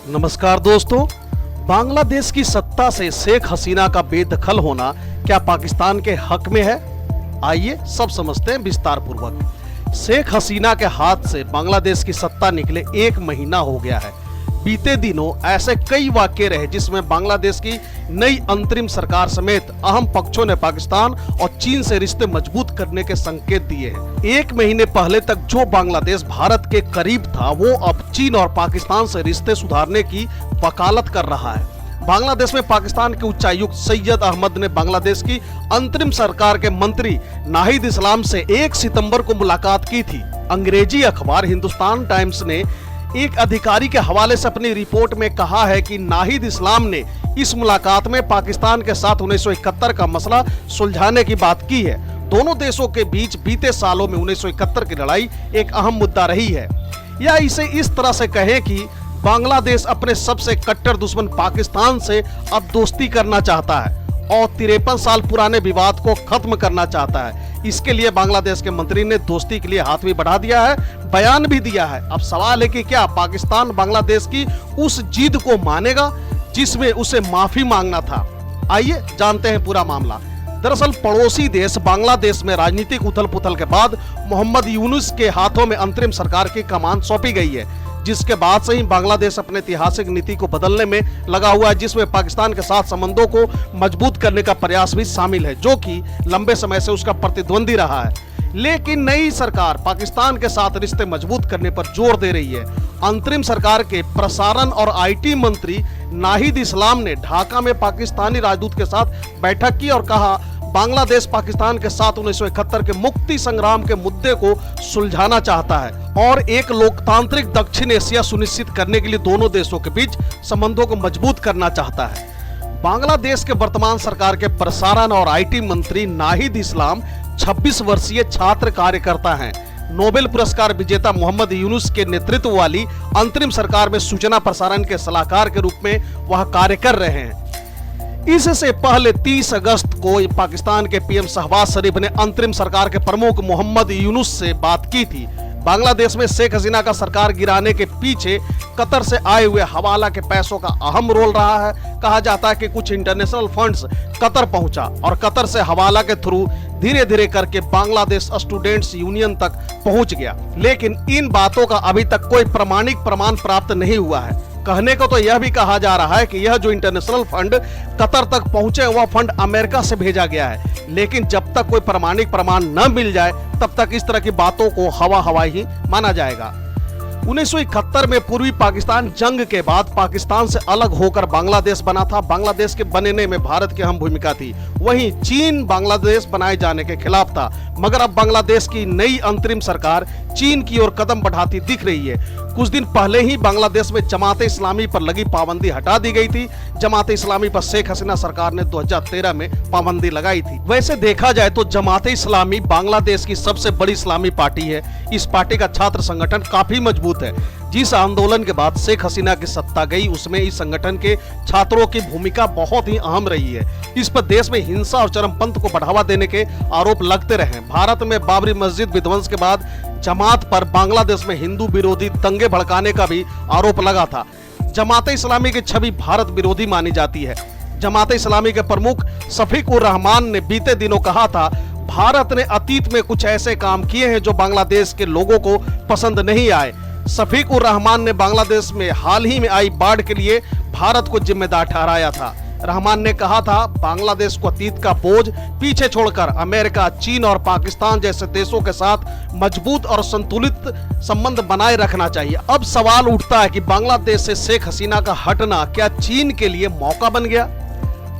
नमस्कार दोस्तों, बांग्लादेश की सत्ता से शेख हसीना का बेदखल होना क्या पाकिस्तान के हक में है? आइए सब समझते हैं विस्तार पूर्वक। शेख हसीना के हाथ से बांग्लादेश की सत्ता निकले 1 महीना हो गया है। बीते दिनों ऐसे कई वाकये रहे जिसमें बांग्लादेश की नई अंतरिम सरकार समेत अहम पक्षों ने पाकिस्तान और चीन से रिश्ते मजबूत करने के संकेत दिए हैं। 1 महीने पहले तक जो बांग्लादेश भारत के करीब था, वो अब चीन और पाकिस्तान से रिश्ते सुधारने की वकालत कर रहा है। बांग्लादेश में पाकिस्तान के उच्चायुक्त सैयद अहमद ने बांग्लादेश की अंतरिम सरकार के मंत्री नाहिद इस्लाम से 1 सितंबर को मुलाकात की थी। अंग्रेजी अखबार हिंदुस्तान टाइम्स ने एक अधिकारी के हवाले से अपनी रिपोर्ट में कहा है कि नाहिद इस्लाम ने इस मुलाकात में पाकिस्तान के साथ 1971 का मसला सुलझाने की बात की है। दोनों देशों के बीच बीते सालों में 1971 की लड़ाई एक अहम मुद्दा रही है। या इसे इस तरह से कहें कि बांग्लादेश अपने सबसे कट्टर दुश्मन पाकिस्तान से अब दोस्ती करना चाहता है और 53 साल पुराने विवाद को खत्म करना चाहता है। इसके लिए बांग्लादेश के मंत्री ने दोस्ती के लिए हाथ भी बढ़ा दिया है, बयान भी दिया है। अब सवाल है कि क्या पाकिस्तान बांग्लादेश की उस जिद को मानेगा जिसमें उसे माफी मांगना था? आइए जानते हैं पूरा मामला। दरअसल पड़ोसी देश बांग्लादेश में राजनीतिक उथल पुथल के बाद मोहम्मद यूनुस के हाथों में अंतरिम सरकार की कमान सौंपी गई है, जिसके बाद से ही बांग्लादेश अपने ऐतिहासिक नीति को बदलने में लगा हुआ है, जिसमें पाकिस्तान के साथ संबंधों को मजबूत करने का प्रयास भी शामिल है, जो कि लंबे समय से उसका प्रतिद्वंदी रहा है। लेकिन नई सरकार पाकिस्तान के साथ रिश्ते मजबूत करने पर जोर दे रही है। अंतरिम सरकार के प्रसारण और आईटी मंत्री नाहिद इस्लाम ने ढाका में पाकिस्तानी राजदूत के साथ बैठक की और कहा, बांग्लादेश पाकिस्तान के साथ 1971 के मुक्ति संग्राम के मुद्दे को सुलझाना चाहता है और एक लोकतांत्रिक दक्षिण एशिया सुनिश्चित करने के लिए दोनों देशों के बीच संबंधों को मजबूत करना चाहता है। बांग्लादेश के वर्तमान सरकार के प्रसारण और आईटी मंत्री नाहिद इस्लाम 26 वर्षीय छात्र कार्यकर्ता हैं। नोबेल पुरस्कार विजेता मोहम्मद यूनुस के नेतृत्व वाली अंतरिम सरकार में सूचना प्रसारण के सलाहकार के रूप में वह कार्य कर रहे हैं। इससे पहले 30 अगस्त को पाकिस्तान के पीएम शहबाज शरीफ ने अंतरिम सरकार के प्रमुख मोहम्मद यूनुस से बात की थी। बांग्लादेश में शेख हसीना का सरकार गिराने के पीछे कतर से आए हुए हवाला के पैसों का अहम रोल रहा है। कहा जाता है कि कुछ इंटरनेशनल फंड्स कतर पहुंचा और कतर से हवाला के थ्रू धीरे धीरे करके बांग्लादेश स्टूडेंट्स यूनियन तक पहुंच गया। लेकिन इन बातों का अभी तक कोई प्रमाणिक प्रमाण प्राप्त नहीं हुआ है। कहने को तो यह भी कहा जा रहा है कि यह जो इंटरनेशनल फंड कतर तक पहुंचे, वह फंड अमेरिका से भेजा गया है। लेकिन जब तक कोई प्रमाणिक प्रमाण न मिल जाए तब तक इस तरह की बातों को हवा हवाई ही माना जाएगा। 1971 में पूर्वी पाकिस्तान जंग के बाद पाकिस्तान से अलग होकर बांग्लादेश बना था। बांग्लादेश के बनने में भारत की अहम भूमिका थी। वहीं चीन बांग्लादेश बनाए जाने के खिलाफ था, मगर अब बांग्लादेश की नई अंतरिम सरकार चीन की ओर कदम बढ़ाती दिख रही है। कुछ दिन पहले ही बांग्लादेश में जमात इस्लामी पर लगी पाबंदी हटा दी गई थी। जमात इस्लामी पर शेख हसीना सरकार ने 2013 में पाबंदी लगाई थी। वैसे देखा जाए तो जमात इस्लामी बांग्लादेश की सबसे बड़ी इस्लामी पार्टी है। इस पार्टी का छात्र संगठन काफी मजबूत है। जिस आंदोलन के बाद शेख हसीना की सत्ता गई, उसमें इस संगठन के छात्रों की भूमिका बहुत ही अहम रही है। इस पर देश में हिंसा और चरमपंथ को बढ़ावा देने के आरोप लगते रहे। भारत में बाबरी मस्जिद विध्वंस के बाद जमात पर बांग्लादेश में हिंदू विरोधी दंगे भड़काने का भी आरोप लगा था। जमात इस्लामी की छवि भारत विरोधी मानी जाती है। जमात इस्लामी के प्रमुख शफीक उर रहमान ने बीते दिनों कहा था, भारत ने अतीत में कुछ ऐसे काम किए हैं जो बांग्लादेश के लोगों को पसंद नहीं आए। शफीक उर रहमान ने बांग्लादेश में हाल ही में आई बाढ़ के लिए भारत को जिम्मेदार ठहराया था। रहमान ने कहा था, बांग्लादेश को अतीत का बोझ पीछे छोड़कर अमेरिका, चीन और पाकिस्तान जैसे देशों के साथ मजबूत और संतुलित संबंध बनाए रखना चाहिए। अब सवाल उठता है कि बांग्लादेश से शेख हसीना का हटना क्या चीन के लिए मौका बन गया?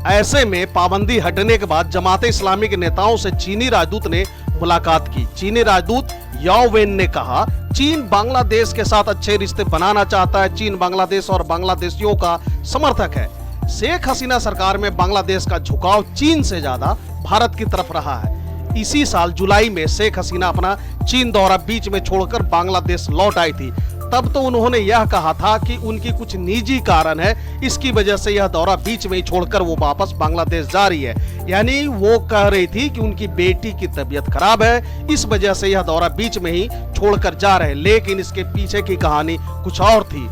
ऐसे में पाबंदी हटने के बाद जमात इस्लामी के नेताओं से चीनी राजदूत ने मुलाकात की। चीनी राजदूत याओ वेन ने कहा, चीन बांग्लादेश के साथ अच्छे रिश्ते बनाना चाहता है। चीन बांग्लादेश और बांग्लादेशियों का समर्थक है। शेख हसीना सरकार में बांग्लादेश का झुकाव चीन से ज्यादा भारत की तरफ रहा है। इसी साल जुलाई में शेख हसीना अपना चीन दौरा बीच में छोड़कर बांग्लादेश लौट आई थी। तब तो उन्होंने यह कहा था कि उनकी कुछ निजी कारण है, इसकी वजह से यह दौरा बीच में ही छोड़कर वो वापस बांग्लादेश जा रही है। यानी वो कह रही थी कि उनकी बेटी की तबीयत खराब है, इस वजह से यह दौरा बीच में ही छोड़कर जा रहे हैं। लेकिन इसके पीछे की कहानी कुछ और थी।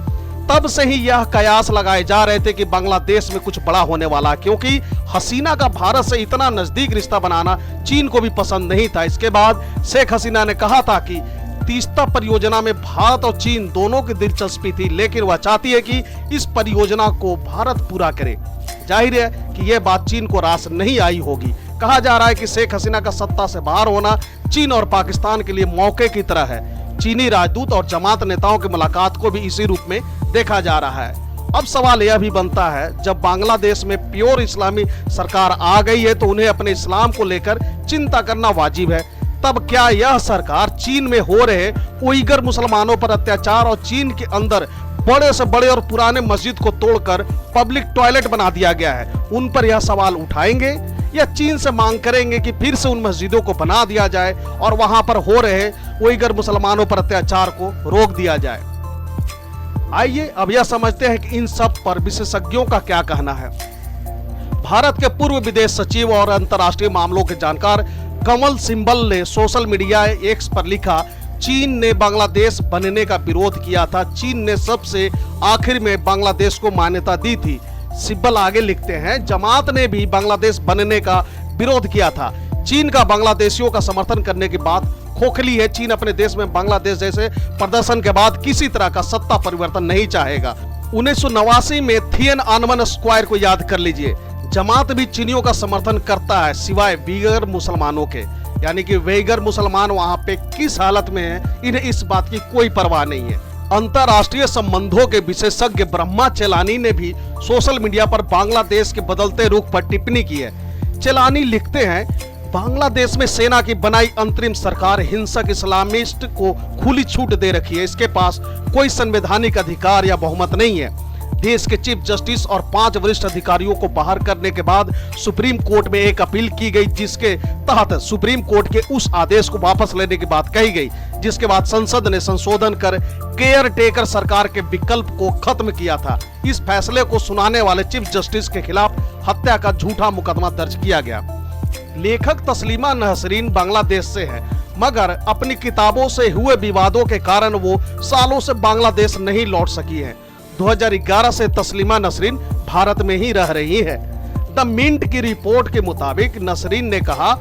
तब से ही यह कयास लगाए जा रहे थे कि बांग्लादेश में कुछ बड़ा होने वाला, क्योंकि हसीना का भारत से इतना नजदीक रिश्ता बनाना चीन को भी पसंद नहीं था। इसके बाद शेख हसीना ने कहा था कि तीस्ता परियोजना में भारत और चीन दोनों की दिलचस्पी थी, लेकिन वह चाहती है कि इस परियोजना को भारत पूरा करे। जाहिर है कि यह बात चीन को रास नहीं आई होगी। कहा जा रहा है कि शेख हसीना का सत्ता से बाहर होना चीन और पाकिस्तान के लिए मौके की तरह है। चीनी राजदूत और जमात नेताओं की मुलाकात को भी इसी रूप में देखा जा रहा है। अब सवाल यह भी बनता है, जब बांग्लादेश में प्योर इस्लामी सरकार आ गई है तो उन्हें अपने इस्लाम को लेकर चिंता करना वाजिब है। तब क्या यह सरकार चीन में हो रहे उइगर मुसलमानों पर अत्याचार और चीन के अंदर बड़े से बड़े और पुराने मस्जिद को तोड़कर पब्लिक टॉयलेट बना दिया गया है, उन पर यह सवाल उठाएंगे या चीन से मांग करेंगे कि फिर से उन मस्जिदों को बना दिया जाए और वहां पर हो रहे उइगर मुसलमानों पर अत्याचार को रोक दिया जाए? आइए अब यह समझते हैं कि इन सब पर विशेषज्ञों का क्या कहना है। भारत के पूर्व विदेश सचिव और अंतर्राष्ट्रीय मामलों के जानकार कमल सिंबल ने सोशल मीडिया एक्स पर लिखा, चीन ने बांग्लादेश बनने का विरोध किया था। चीन ने सबसे आखिर में बांग्लादेश को मान्यता दी थी। सिब्बल आगे लिखते हैं, जमात ने भी बांग्लादेश बनने का विरोध किया था। चीन का बांग्लादेशियों का समर्थन करने की बात खोखली है। चीन अपने देश में बांग्लादेश जैसे प्रदर्शन के बाद किसी तरह का सत्ता परिवर्तन नहीं चाहेगा। 1989 में थिएनअनमेन स्क्वायर को याद कर लीजिए। जमात भी चीनियों का समर्थन करता है, सिवाय वीगर मुसलमानों के। यानी कि वीगर मुसलमान वहां पे किस हालत में है, इन्हें इस बात की कोई परवाह नहीं है। अंतर्राष्ट्रीय संबंधों के विशेषज्ञ ब्रह्मा चेलानी ने भी सोशल मीडिया पर बांग्लादेश के बदलते रुख पर टिप्पणी की है। चेलानी लिखते हैं, बांग्लादेश में सेना की बनाई अंतरिम सरकार हिंसक इस्लामिस्ट को खुली छूट दे रखी है। इसके पास कोई संवैधानिक अधिकार या बहुमत नहीं है। देश के चीफ जस्टिस और 5 वरिष्ठ अधिकारियों को बाहर करने के बाद सुप्रीम कोर्ट में एक अपील की गई, जिसके तहत सुप्रीम कोर्ट के उस आदेश को वापस लेने की बात कही गई, जिसके बाद संसद ने संशोधन कर केयर टेकर सरकार के विकल्प को खत्म किया था। इस फैसले को सुनाने वाले चीफ जस्टिस के खिलाफ हत्या का झूठा मुकदमा दर्ज किया गया। लेखक तस्लीमा नसरीन बांग्लादेश से है, मगर अपनी किताबों से हुए विवादों के कारण वो सालों से बांग्लादेश नहीं लौट सकी है। 2011 से तस्लीमा नसरीन भारत में ही रह रही है। द मिंट की रिपोर्ट के मुताबिक नसरीन ने कहा,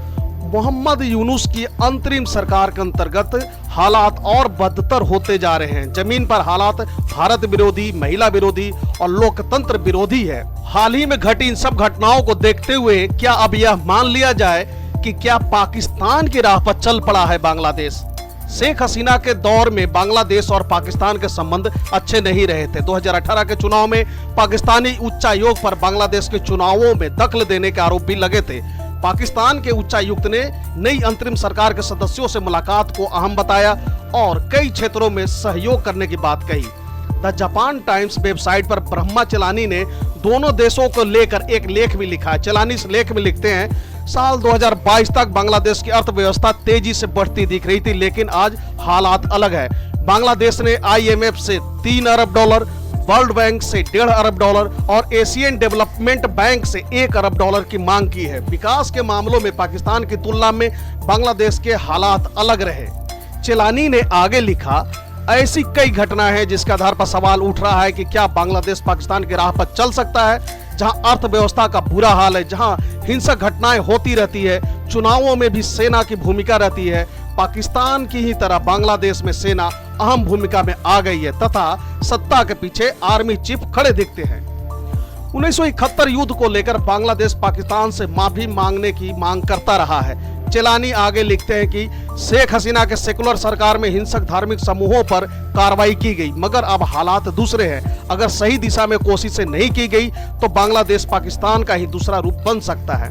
मोहम्मद यूनुस की अंतरिम सरकार के अंतर्गत हालात और बदतर होते जा रहे हैं। जमीन पर हालात भारत विरोधी, महिला विरोधी और लोकतंत्र विरोधी है। हाल ही में घटी इन सब घटनाओं को देखते हुए क्या अब यह मान लिया जाए कि क्या पाकिस्तान की राह पर चल पड़ा है बांग्लादेश? शेख हसीना के दौर में बांग्लादेश और पाकिस्तान के संबंध अच्छे नहीं रहे थे। 2018 के चुनाव में पाकिस्तानी उच्चायोग पर बांग्लादेश के चुनावों में दखल देने के आरोप भी लगे थे। पाकिस्तान के उच्चायुक्त ने नई अंतरिम सरकार के सदस्यों से मुलाकात को अहम बताया और कई क्षेत्रों में सहयोग करने की बात कही। द जापान टाइम्स वेबसाइट पर ब्रह्मा चेलानी ने दोनों देशों को लेकर एक लेख भी लिखा है। चेलानी इस लेख में लिखते हैं, साल 2022 तक बांग्लादेश की अर्थव्यवस्था तेजी से बढ़ती दिख रही थी, लेकिन आज हालात अलग है। बांग्लादेश ने IMF से $3 अरब, वर्ल्ड बैंक से $1.5 अरब और एशियन डेवलपमेंट बैंक से $1 अरब की मांग की है। विकास के मामलों में पाकिस्तान की तुलना में बांग्लादेश के हालात अलग रहे। चेलानी ने आगे लिखा, ऐसी कई घटनाएं हैं जिसके आधार पर सवाल उठ रहा है कि क्या बांग्लादेश पाकिस्तान की राह पर चल सकता है, जहां अर्थव्यवस्था का बुरा हाल है, जहां हिंसक घटनाएं होती रहती है, चुनावों में भी सेना की भूमिका रहती है। पाकिस्तान की ही तरह बांग्लादेश में सेना अहम भूमिका में आ गई है तथा सत्ता के पीछे आर्मी चीफ खड़े दिखते हैं। 1971 युद्ध को लेकर बांग्लादेश पाकिस्तान से माफी मांगने की मांग करता रहा है। चेलानी आगे लिखते हैं कि शेख हसीना के सेकुलर सरकार में हिंसक धार्मिक समूहों पर कार्रवाई की गई, मगर अब हालात दूसरे हैं। अगर सही दिशा में कोशिशें नहीं की गई तो बांग्लादेश पाकिस्तान का ही दूसरा रूप बन सकता है।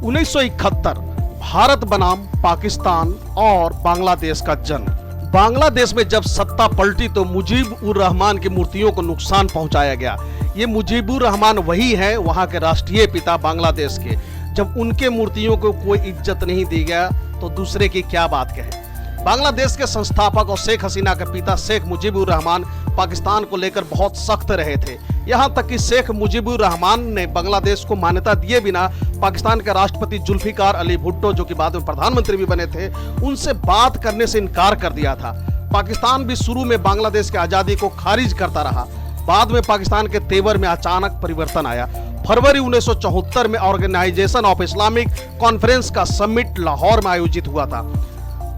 1971 भारत बनाम पाकिस्तान और बांग्लादेश का जन्म। बांग्लादेश में जब सत्ता पलटी तो मुजीबुर रहमान की मूर्तियों को नुकसान पहुंचाया गया। ये मुजीबुर रहमान वही है वहां के राष्ट्रीय पिता बांग्लादेश के। जब उनके मूर्तियों को कोई इज्जत नहीं दी गया तो दूसरे की क्या बात कहे। बांग्लादेश के संस्थापक और शेख हसीना के पिता शेख मुजीबुर रहमान पाकिस्तान को लेकर बहुत सख्त रहे थे। यहां तक कि शेख मुजीबुर रहमान ने बांग्लादेश को मान्यता दिए बिना पाकिस्तान के राष्ट्रपति जुल्फिकार अली भुट्टो, जो कि बाद में प्रधानमंत्री भी बने थे, उनसे बात करने से इनकार कर दिया था। पाकिस्तान भी शुरू में बांग्लादेश की आजादी को खारिज करता रहा। बाद में पाकिस्तान के तेवर में अचानक परिवर्तन आया। फरवरी 1974 में ऑर्गेनाइजेशन ऑफ इस्लामिक कॉन्फ्रेंस का समिट लाहौर में आयोजित हुआ था।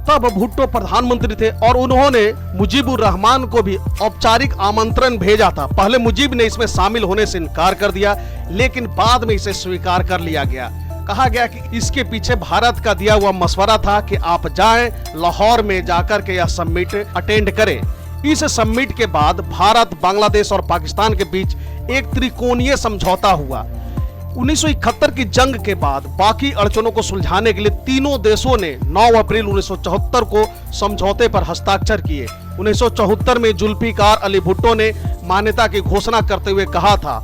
तब भुट्टो प्रधानमंत्री थे और उन्होंने मुजीबुर रहमान को भी औपचारिक आमंत्रण भेजा था। पहले मुजीब ने इसमें शामिल होने से इनकार कर दिया, लेकिन बाद में इसे स्वीकार कर लिया गया। कहा गया कि इसके पीछे भारत का दिया हुआ मशवरा था कि आप जाएं, लाहौर में जाकर के यह समिट अटेंड करें। इस समिट के बाद भारत, बांग्लादेश और पाकिस्तान के बीच एक त्रिकोणीय समझौता हुआ। 1971 की जंग के बाद बाकी अड़चनों को सुलझाने के लिए तीनों देशों ने 9 अप्रैल 1974 को समझौते पर हस्ताक्षर किए। 1974 में जुल्फिकार अली भुट्टो ने मान्यता की घोषणा करते हुए कहा था,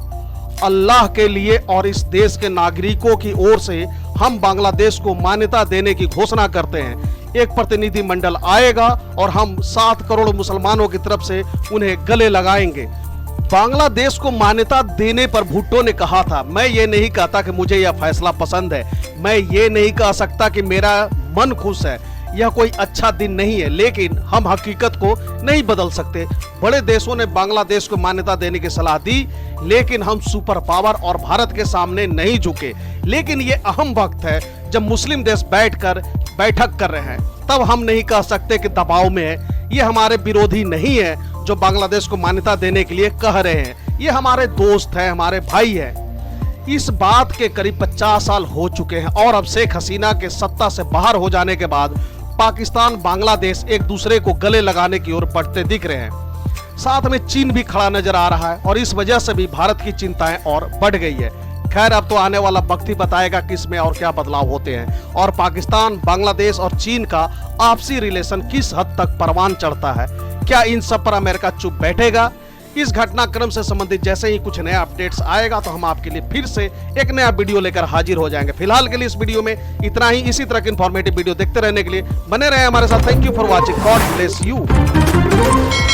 अल्लाह के लिए और इस देश के नागरिकों की ओर से हम बांग्लादेश को मान्यता देने की घोषणा करते हैं। एक प्रतिनिधिमंडल आएगा और हम 7 करोड़ मुसलमानों की तरफ से उन्हें गले लगाएंगे। बांग्लादेश को मान्यता देने पर भुट्टो ने कहा था, मैं ये नहीं कहता कि मुझे यह फैसला पसंद है, मैं ये नहीं कह सकता कि मेरा मन खुश है, यह कोई अच्छा दिन नहीं है, लेकिन हम हकीकत को नहीं बदल सकते। बड़े देशों ने बांग्लादेश को मान्यता देने की सलाह दी, लेकिन हम सुपर पावर और भारत के सामने नहीं झुके। लेकिन ये अहम वक्त है जब मुस्लिम देश बैठक कर रहे हैं, तब हम नहीं कह सकते कि दबाव में है। ये हमारे विरोधी नहीं है जो बांग्लादेश को मान्यता देने के लिए कह रहे हैं, ये हमारे दोस्त हैं, हमारे भाई हैं। इस बात के करीब 50 साल हो चुके हैं और अब शेख हसीना के सत्ता से बाहर हो जाने के बाद पाकिस्तान, बांग्लादेश एक दूसरे को गले लगाने की ओर बढ़ते दिख रहे हैं। साथ में चीन भी खड़ा नजर आ रहा है और इस वजह से भी भारत की चिंताएं और बढ़ गई है। खैर, अब तो आने वाला वक्त ही बताएगा कि इसमें और क्या बदलाव होते हैं और पाकिस्तान, बांग्लादेश और चीन का आपसी रिलेशन किस हद तक परवान चढ़ता है। क्या इन सब पर अमेरिका चुप बैठेगा? इस घटनाक्रम से संबंधित जैसे ही कुछ नया अपडेट्स आएगा तो हम आपके लिए फिर से एक नया वीडियो लेकर हाजिर हो जाएंगे। फिलहाल के लिए इस वीडियो में इतना ही। इसी तरह की इंफॉर्मेटिव वीडियो देखते रहने के लिए बने रहे हमारे साथ। Thank you for watching. God bless you.